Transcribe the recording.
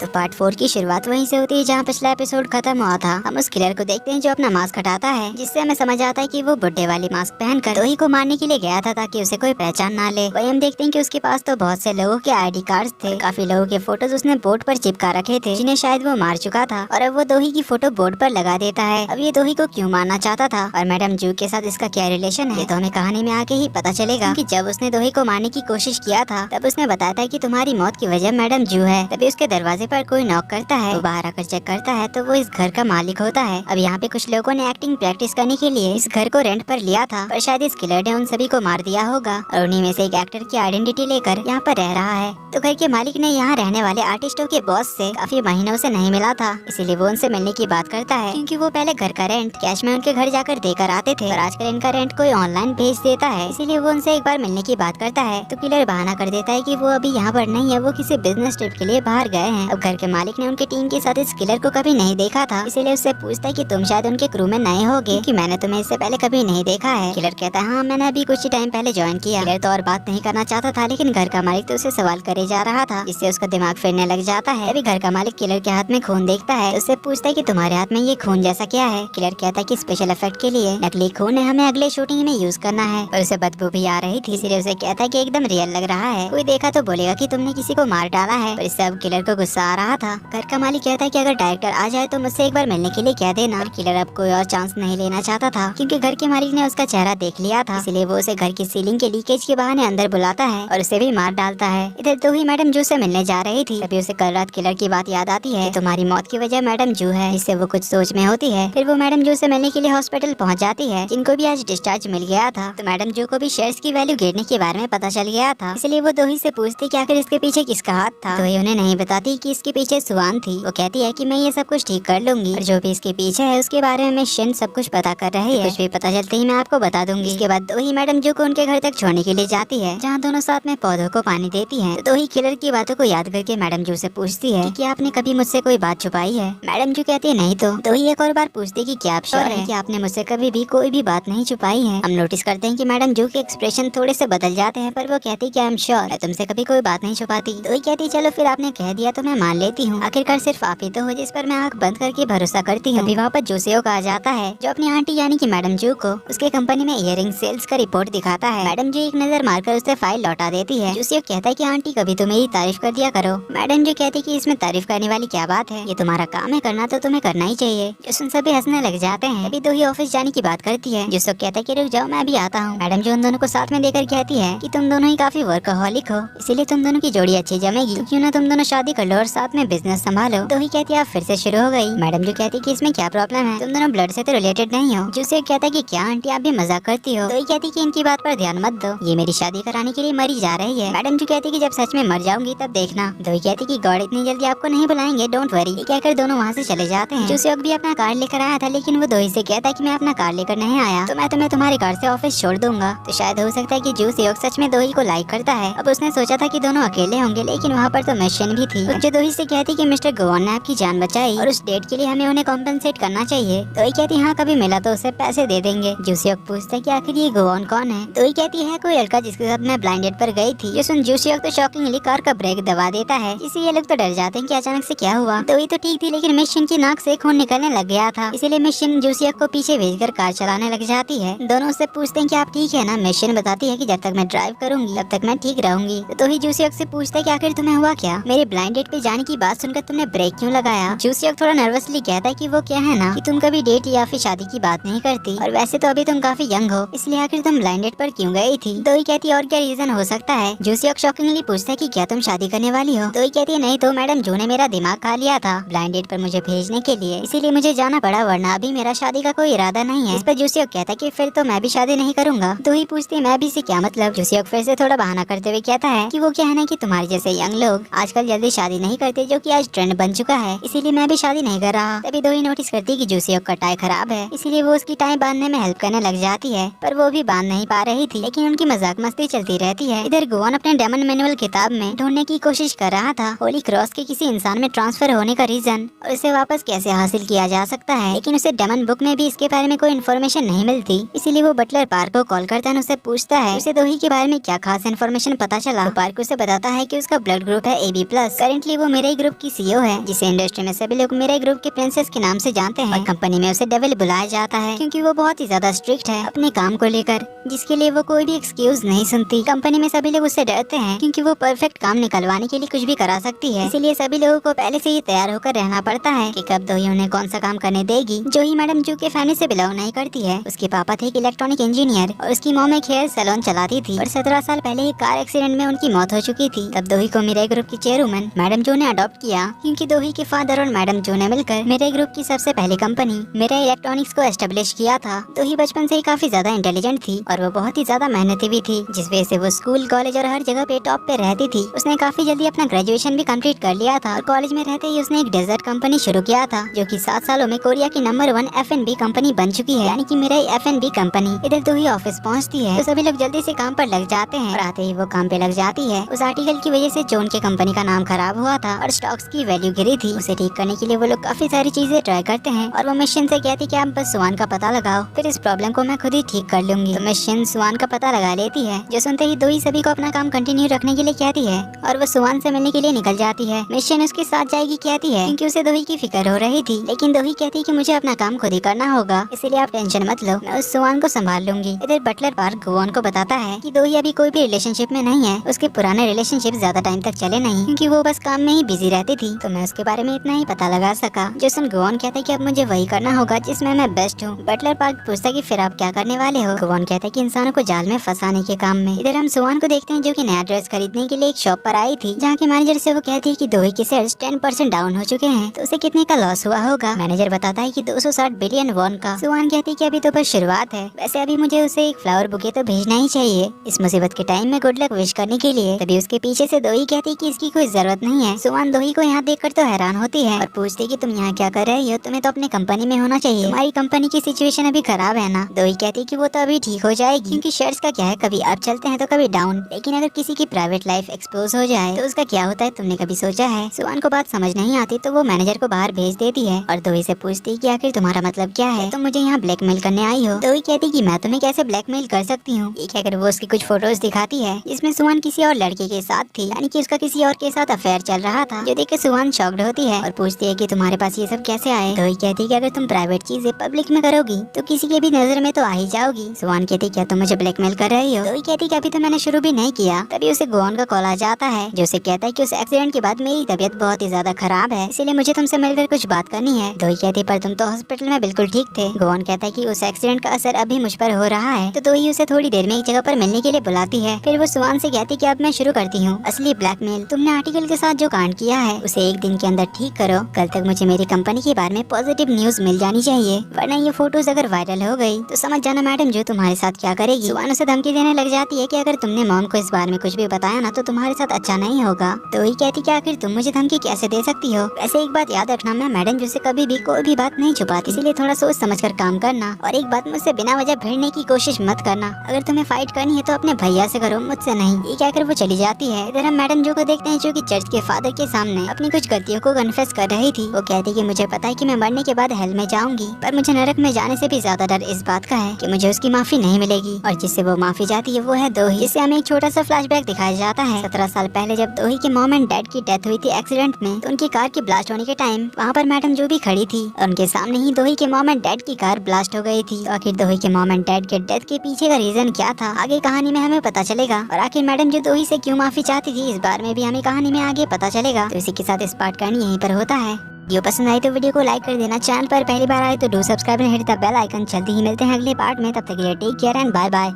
तो पार्ट 4 की शुरुआत वहीं से होती है जहाँ पिछला एपिसोड खत्म हुआ था। हम उस किलर को देखते हैं जो अपना मास्क हटाता है, जिससे हमें समझ आता है कि वो बुड्ढे वाली मास्क पहनकर दोही को मारने के लिए गया था ताकि उसे कोई पहचान ना ले। वहीं हम देखते हैं कि उसके पास तो बहुत से लोगों के आईडी कार्ड्स थे। काफी लोगों के फोटोज उसने बोर्ड पर चिपका रखे थे जिन्हें शायद वो मार चुका था, और अब वो दोही की फोटो बोर्ड पर लगा देता है। अब ये दोही को क्यों मारना चाहता था और मैडम जू के साथ इसका क्या रिलेशन है, तो हमें कहानी में आके ही पता चलेगा। कि जब उसने दोही को मारने की कोशिश किया था तब उसने बताया था कि तुम्हारी मौत की वजह मैडम जू है। तभी उसके दरवाजे पर कोई नॉक करता है, वो बाहर आकर चेक करता है तो वो इस घर का मालिक होता है। अब यहाँ पे कुछ लोगों ने एक्टिंग प्रैक्टिस करने के लिए इस घर को रेंट पर लिया था, पर शायद इस किलर ने उन सभी को मार दिया होगा और उन्हीं में से एक एक्टर की आइडेंटिटी लेकर यहाँ पर रह रहा है। तो घर के मालिक ने यहाँ रहने वाले आर्टिस्टों के बॉस से काफी महीनों से नहीं मिला था, इसीलिए वो उनसे मिलने की बात करता है, क्योंकि वो पहले घर का रेंट कैश में उनके घर जाकर देकर आते थे और आजकल इनका रेंट कोई ऑनलाइन भेज देता है, इसीलिए वो उनसे एक बार मिलने की बात करता है। तो किलर बहाना कर देता है कि वो अभी यहाँ पर नहीं है, वो किसी बिजनेस ट्रिप के लिए बाहर गए हैं। अब घर के मालिक ने उनकी टीम के साथ इस किलर को कभी नहीं देखा था, इसीलिए उससे पूछता है कि तुम शायद उनके क्रू में नए होगे, क्योंकि मैंने तुम्हें इससे पहले कभी नहीं देखा है। किलर कहता है हाँ मैंने अभी कुछ ही टाइम पहले ज्वाइन किया। किलर तो और बात नहीं करना चाहता था, लेकिन घर का मालिक तो उसे सवाल करे जा रहा था, जिससे उसका दिमाग फिरने लग जाता है। अभी घर का मालिक किलर के हाथ में खून देखता है, उससे पूछता है कि तुम्हारे हाथ में ये खून जैसा क्या है। किलर कहता है कि स्पेशल इफेक्ट के लिए नकली खून है, हमें अगले शूटिंग में यूज करना है, और उसे बदबू भी आ रही थी, इसलिए उसे कहता है कि एकदम रियल लग रहा है, कोई देखा तो बोलेगा कि तुमने किसी को मार डाला है। पर इससे अब किलर को गुस्सा आ रहा था। घर का मालिक कहता है कि अगर डायरेक्टर आ जाए तो मुझसे एक बार मिलने के लिए कह देना। किलर अब कोई और चांस नहीं लेना चाहता था, क्योंकि घर के मालिक ने उसका चेहरा देख लिया था, इसलिए वो उसे घर की सीलिंग के लीकेज के बहाने अंदर बुलाता है और उसे भी मार डालता है। इधर तो ही मैडम जू से मिलने जा रही थी, तभी उसे कल रात किलर की बात याद आती है, तुम्हारी मौत की वजह मैडम जू है, इससे वो कुछ सोच में होती है। फिर वो मैडम जू से मिलने के लिए हॉस्पिटल पहुंच जाती है, जिनको भी आज डिस्चार्ज मिल गया था। तो मैडम जू को भी शेयर्स की वैल्यू गिरने के बारे में पता चल गया था, इसलिए वो दोही से पूछती कि आखिर इसके पीछे किसका हाथ था। दोही उन्हें नहीं बताती कि इसके पीछे सुवान थी। वो कहती है कि मैं ये सब कुछ ठीक कर लूंगी, और जो भी इसके पीछे है उसके बारे में शिन सब कुछ पता कर रही है, कुछ भी पता चलते ही मैं आपको बता दूंगी। इसके बाद दोही मैडम जू को उनके घर तक छोड़ने के लिए जाती है, जहाँ दोनों साथ में पौधों को पानी देती है। तो दोही किलर की बातों को याद करके मैडम जू से पूछती है कि क्या आपने कभी मुझसे कोई बात छुपाई है। मैडम जू कहती है नहीं। तो दोही एक और बार पूछती कि क्या आप श्योर है कि आपने मुझसे कभी भी कोई भी बात नहीं छुपाई है। हम नोटिस करते हैं कि मैडम जू के एक्सप्रेशन थोड़े से बदल जाते हैं, पर वो कहती कि आई एम श्योर, मैं तुमसे कभी कोई बात नहीं छुपाती। दोही कहती चलो फिर आपने कह दिया तो मैं मान लेती हूँ, आखिरकार सिर्फ आप ही तो हो जिस पर मैं आँख बंद करके भरोसा करती हूँ। अभी वहाँ पर जोसेओक आ जाता है, जो अपनी आंटी यानी कि मैडम जू को उसके कंपनी में इयररिंग सेल्स का रिपोर्ट दिखाता है। मैडम जू एक नजर मारकर उसे फाइल लौटा देती है। जोसेओक कहता है कि आंटी कभी तो मेरी तारीफ कर दिया करो। मैडम जू कहती कि इसमें तारीफ करने वाली क्या बात है, ये तुम्हारा काम है, करना तो तुम्हें करना ही चाहिए। जो सुन सभी हंसने लग जाते हैं। अभी दोही ऑफिस जाने की बात करती है, जोसेओक कहता है कि रुक जाओ मैं भी आता हूँ। मैडम जू उन दोनों को साथ में देकर कहती है कि तुम दोनों ही काफी वर्कहॉलिक हो, इसीलिए तुम दोनों की जोड़ी अच्छी जमेगी, तो क्यों ना तुम दोनों शादी कर लो और साथ में बिजनेस संभालो। दोही कहती है आप फिर से शुरू हो गई। मैडम जू कहती है कि इसमें क्या प्रॉब्लम है, तुम दोनों ब्लड से तो रिलेटेड नहीं हो। जोसेओक कहता है कि क्या आंटी आप भी मजाक करती हो। दोही कहती है कि इनकी बात पर ध्यान मत दो, ये मेरी शादी कराने के लिए मरी जा रही है। मैडम जू कहती है कि जब सच में मर जाऊंगी तब देखना। दोही कहती है कि गॉड इतनी जल्दी आपको नहीं बुलाएंगे, डोंट वरी। ये कहकर दोनों वहाँ से चले जाते हैं। जोसेओक भी अपना कार लेकर आया था, लेकिन वो दोही से कहता है कि मैं अपना कार लेकर नहीं आया, तो मैं तुम्हें तुम्हारी कार से ऑफिस छोड़ दूंगा। तो शायद हो सकता है कि जोसेओक सच में दोही को लाइक करता है। अब उसने सोचा था कि दोनों अकेले होंगे, लेकिन वहाँ पर तो मिशन भी थी, जो दोही से कहती कि मिस्टर गोवान ने आपकी जान बचाई और उस डेट के लिए हमें उन्हें कॉम्पेंसेट करना चाहिए। दोही कहती हाँ कभी मिला तो उसे पैसे दे देंगे। जोसेओक पूछता है कि आखिर ये गोवान कौन है। दोही कहती है कोई लड़का जिसके साथ मैं ब्लाइंड डेट पर गई थी। ये सुन जोसेओक तो शॉकिंगली कार का ब्रेक दबा देता है, जिससे ये लोग तो डर जाते हैं कि अचानक से क्या हुआ। दोही तो ठीक थी, लेकिन मिशन की नाक से खून निकलने लग गया था, इसीलिए मिशन जोसेओक को पीछे भेजकर कार चलाने लग जाती है। दोनों उससे पूछते हैं कि आप ठीक है ना। मिशन बताती है कि जब तक मैं ड्राइव करूंगी तब तक मैं ठीक रहूंगी। तो ही जोसेओक से पूछता है कि आखिर तुम्हें हुआ क्या, मेरे ब्लाइंड डेट पे जाने की बात सुनकर तुमने ब्रेक क्यों लगाया। जोसेओक थोड़ा नर्वसली कहता है कि वो क्या है ना कि तुम कभी डेट या फिर शादी की बात नहीं करती, और वैसे तो अभी तुम काफी यंग हो, इसलिए आखिर तुम ब्लाइंड डेट पर क्यों गई थी। दोही कहती है और क्या रीजन हो सकता है। जोसेओक शॉकिंगली पूछता है कि क्या तुम शादी करने वाली हो। दोही कहती है नहीं तो मैडम जू ने मेरा दिमाग खा लिया था ब्लाइंड डेट पर मुझे भेजने के लिए, इसीलिए मुझे जाना पड़ा, वरना अभी मेरा शादी का कोई इरादा नहीं है। इस पर जोसेओक कहता है कि फिर तो मैं भी शादी नहीं करूंगा। दोही पूछती है मैं भी से क्या मतलब। जोसेओक फिर से थोड़ा बहाना करते हुए कहता है कि वो क्या है ना कि तुम्हारे जैसे यंग लोग आजकल जल्दी शादी नहीं करते, जो कि आज ट्रेंड बन चुका है, इसीलिए मैं भी शादी नहीं कर रहा। तभी दोही नोटिस करती है कि जोसेओक का टाई खराब है, इसीलिए वो उसकी टाई बांधने में हेल्प करने लग जाती है, पर वो भी बांध नहीं पा रही थी, लेकिन उनकी मजाक मस्ती चलती रहती है। इधर गोवान अपने डेमन मैनुअल किताब में ढूंढने की कोशिश कर रहा था होली क्रॉस के किसी इंसान में ट्रांसफर होने का रीजन और इसे वापस कैसे हासिल किया जा सकता है, लेकिन उसे डेमन बुक में भी इसके बारे में कोई इन्फॉर्मेशन नहीं मिलती, इसीलिए वो बटलर पार्क को कॉल करता है, उसे पूछता है उसे दोही के बारे में क्या खास इन्फॉर्मेशन पता चला। तो पार्क उसे बताता है कि उसका ब्लड ग्रुप है AB+। करेंटली वो मिराई ग्रुप की सीईओ है, जिसे इंडस्ट्री में सभी लोग मिराई ग्रुप के प्रिंसेस के नाम से जानते हैं और कंपनी में उसे डेविल बुलाया जाता है क्योंकि वो बहुत ही ज्यादा स्ट्रिक्ट है अपने काम को लेकर, जिसके लिए वो कोई भी एक्सक्यूज नहीं सुनती। कंपनी में सभी लोग उससे डरते हैं क्योंकि वो परफेक्ट काम निकलवाने के लिए कुछ भी करा सकती है, इसीलिए सभी लोगों को पहले से ही तैयार होकर रहना पड़ता है कि कब दोही उन्हें कौन सा काम करने देगी। जोही मैडम जो के फैमिली से बिलोंग नहीं करती है, उसके पापा थे एक इलेक्ट्रॉनिक इंजीनियर और उसकी मॉम एक हेयर सैलून चलाती थी और 17 साल पहले एक कार एक्सीडेंट में उनकी मौत हो चुकी थी। तब दोही को मिराई ग्रुप की चेयरवुमन मैडम जो ने अडॉप्ट किया क्योंकि दोही के फादर और मैडम जो ने मिलकर मिराई ग्रुप की सबसे पहली कंपनी मिराई इलेक्ट्रॉनिक्स को एस्टेब्लिश किया था। दोही बचपन से ही काफी ज्यादा इंटेलिजेंट थी और वो बहुत ही ज्यादा मेहनती भी थी, जिस वजह से वो स्कूल कॉलेज और हर जगह पे टॉप पे रहती थी। उसने काफी जल्दी अपना ग्रेजुएशन भी कंप्लीट कर लिया था और कॉलेज में रहते ही उसने एक डेजर्ट कंपनी शुरू किया था जो कि 7 सालों में कोरिया की नंबर 1 F&B कंपनी बन चुकी है, यानी कि मिराई F&B कंपनी। इधर दोही ऑफिस पहुंचती है तो सभी लोग जल्दी से काम पर लग जाते हैं और आते ही वो काम पे लग जाती है। उस आर्टिकल की वजह से जोन के कंपनी का नाम खराब हुआ था और स्टॉक्स की वैल्यू गिरी थी। उसे ठीक करने के लिए वो लोग काफी सारी चीजें ट्राई करते हैं और वो मिशन से कहती कि आप बस सुवान का पता लगाओ, फिर इस प्रॉब्लम को मैं खुद ही ठीक कर लूंगी। तो मिशन सुवान का पता लगा लेती है, जो सुनते ही दोही सभी को अपना काम कंटिन्यू रखने के लिए कहती है और वो सुवान से मिलने के लिए निकल जाती है। मिशन उसके साथ जाएगी कहती है क्योंकि उसे दोही की फिक्र हो रही थी, लेकिन दोही कहती है कि मुझे अपना काम खुद ही करना होगा, इसलिए आप टेंशन मत लो, मैं उस सुवान को संभाल लूंगी। इधर बटलर पार्क गुआन को बताता है कि दोही अभी कोई भी रिलेशनशिप में नहीं है, उसके पुराने रिलेशनशिप ज्यादा टाइम तक चले नहीं क्योंकि वो बस काम में ही बिजी रहती थी, तो मैं उसके बारे में इतना ही पता लगा सका। जेसन गुआन कहता है कि अब मुझे वही करना होगा जिसमें मैं बेस्ट हूँ। बटलर पार्क पूछता है कि फिर आप क्या करने वाले हो? गुआन कहता है कि इंसानों को जाल में फंसाने के काम में। इधर हम सुवान को देखते हैं जो कि नया ड्रेस खरीदने के लिए एक शॉप पर आई थी, जहाँ के मैनेजर से वो कहती है कि दोही के शेयर्स 10% डाउन हो चुके हैं, तो उसे कितने का लॉस हुआ होगा? मैनेजर बताता है कि 260 बिलियन वॉन का। सुवान कहती है कि अभी तो बस शुरुआत है, वैसे अभी मुझे उसे एक फ्लावर बुके तो भेजना ही चाहिए इस मुसीबत के टाइम में गुड लक विश करने के लिए। तभी उसके पीछे से दोही कहती है कि इसकी कोई जरूरत नहीं है। सुवान दोही को यहाँ देखकर तो हैरान होती है और पूछती है कि तुम यहाँ क्या कर रही हो, तुम्हें तो अपने कंपनी में होना चाहिए, तुम्हारी कंपनी की सिचुएशन अभी खराब है ना? दोही कहती है कि वो तो अभी ठीक हो जाएगी क्योंकि शेयर्स का क्या है, कभी अप चलते हैं तो कभी डाउन, लेकिन अगर किसी की प्राइवेट लाइफ एक्सपोज हो जाए तो उसका क्या होता है, तुमने कभी सोचा है? सुवान को बात समझ नहीं आती तो वो मैनेजर को बाहर भेज देती है और दोही से पूछती है कि आखिर तुम्हारा मतलब क्या है, तुम मुझे यहाँ ब्लैकमेल करने आई हो? दोही कहती कि मैं तुम्हें कैसे ब्लैकमेल कर सकती हूँ? ये कहकर वो उसकी कुछ फोटोज दिखाती है जिसमें सुवान किसी और लड़के के साथ थी, यानी कि उसका किसी और के साथ अफेयर चल रहा था, जो देख के सुवान शॉक्ड होती है और पूछती है कि तुम्हारे पास ये सब कैसे आए? दोही कहती है कि अगर तुम प्राइवेट चीजें पब्लिक में करोगी तो किसी के भी नजर में तो आ ही जाओगी। सुवान कहती क्या तुम मुझे ब्लैकमेल कर रही हो? दोही कहती कि अभी तो मैंने शुरू भी नहीं किया। तभी उसे गुआन का कॉल आ जाता है जो उसे कहता है कि उस एक्सीडेंट के बाद मेरी तबीयत बहुत ही ज्यादा खराब है, इसीलिए मुझे तुमसे मिलकर कुछ बात करनी है। दोही कहती पर तुम तो हॉस्पिटल में बिल्कुल ठीक थे। गुआन कहता है कि उस एक्सीडेंट का असर अभी मुझ पर हो रहा है, तो दोही उसे थोड़ी देर में एक जगह पर मिलने के लिए बुलाती है। फिर वो सुवान से कहती कि अब मैं शुरू करती हूँ असली ब्लैकमेल। तुमने आर्टिकल के साथ जो कांड किया है उसे 1 दिन के अंदर ठीक करो, कल तक मुझे मेरी कंपनी के बारे में पॉजिटिव न्यूज मिल जानी चाहिए, वरना ये फोटोज अगर वायरल हो गई तो समझ जाना मैडम जो तुम्हारे साथ क्या करेगी। सुवान उसे धमकी देने लग जाती है कि अगर तुमने मॉम को इस बारे में कुछ भी बताया ना तो तुम्हारे साथ अच्छा नहीं होगा। तो वही कहती कि आखिर तुम मुझे धमकी कैसे दे सकती हो? वैसे एक बात याद रखना, मैं मैडम जो से कभी भी कोई भी बात नहीं छुपाती, इसलिए थोड़ा सोच समझ कर काम करना, और एक बात मुझसे बिना वजह भिड़ने की कोशिश मत करना। अगर तुम्हें फाइट करनी है तो अपने भैया से करो, मुझसे नहीं। ये कहकर वो चली जाती है। इधर हम मैडम जो को देखते हैं जो कि चर्च के फादर के सामने अपनी कुछ गलतियों को कन्फेस कर रही थी। वो कहती कि मुझे पता है कि मैं मरने के बाद हेल में जाऊंगी, पर मुझे नरक में जाने से भी ज्यादा डर इस बात का है कि मुझे उसकी माफी नहीं मिलेगी, और जिससे वो माफी जाती है वो है दोही। जिससे हमें एक छोटा सा फ्लैशबैक दिखाया जाता है 17 साल पहले जब दोही के मॉम एंड डैड की डेथ हुई थी एक्सीडेंट में, तो उनकी कार की ब्लास्ट होने के टाइम वहाँ पर मैडम जो भी खड़ी थी और उनके सामने ही दोही के मॉम एंड डैड की कार ब्लास्ट हो गई थी। तो आखिर दोही के मॉम एंड डैड के डेथ के पीछे का रीजन क्या था, आगे कहानी में हमें पता चलेगा, और आखिर मैडम जो दोही से क्यों माफी चाहती थी इस बारे में भी हमें कहानी में आगे पता चलेगा। तो इसी के साथ इस पार्ट का यहीं पर होता है। वीडियो पसंद आई तो वीडियो को लाइक कर देना, चैनल पर पहली बार आए तो do subscribe and hit the bell icon. जल्दी ही मिलते हैं अगले पार्ट में, तब तक के लिए take care and bye bye.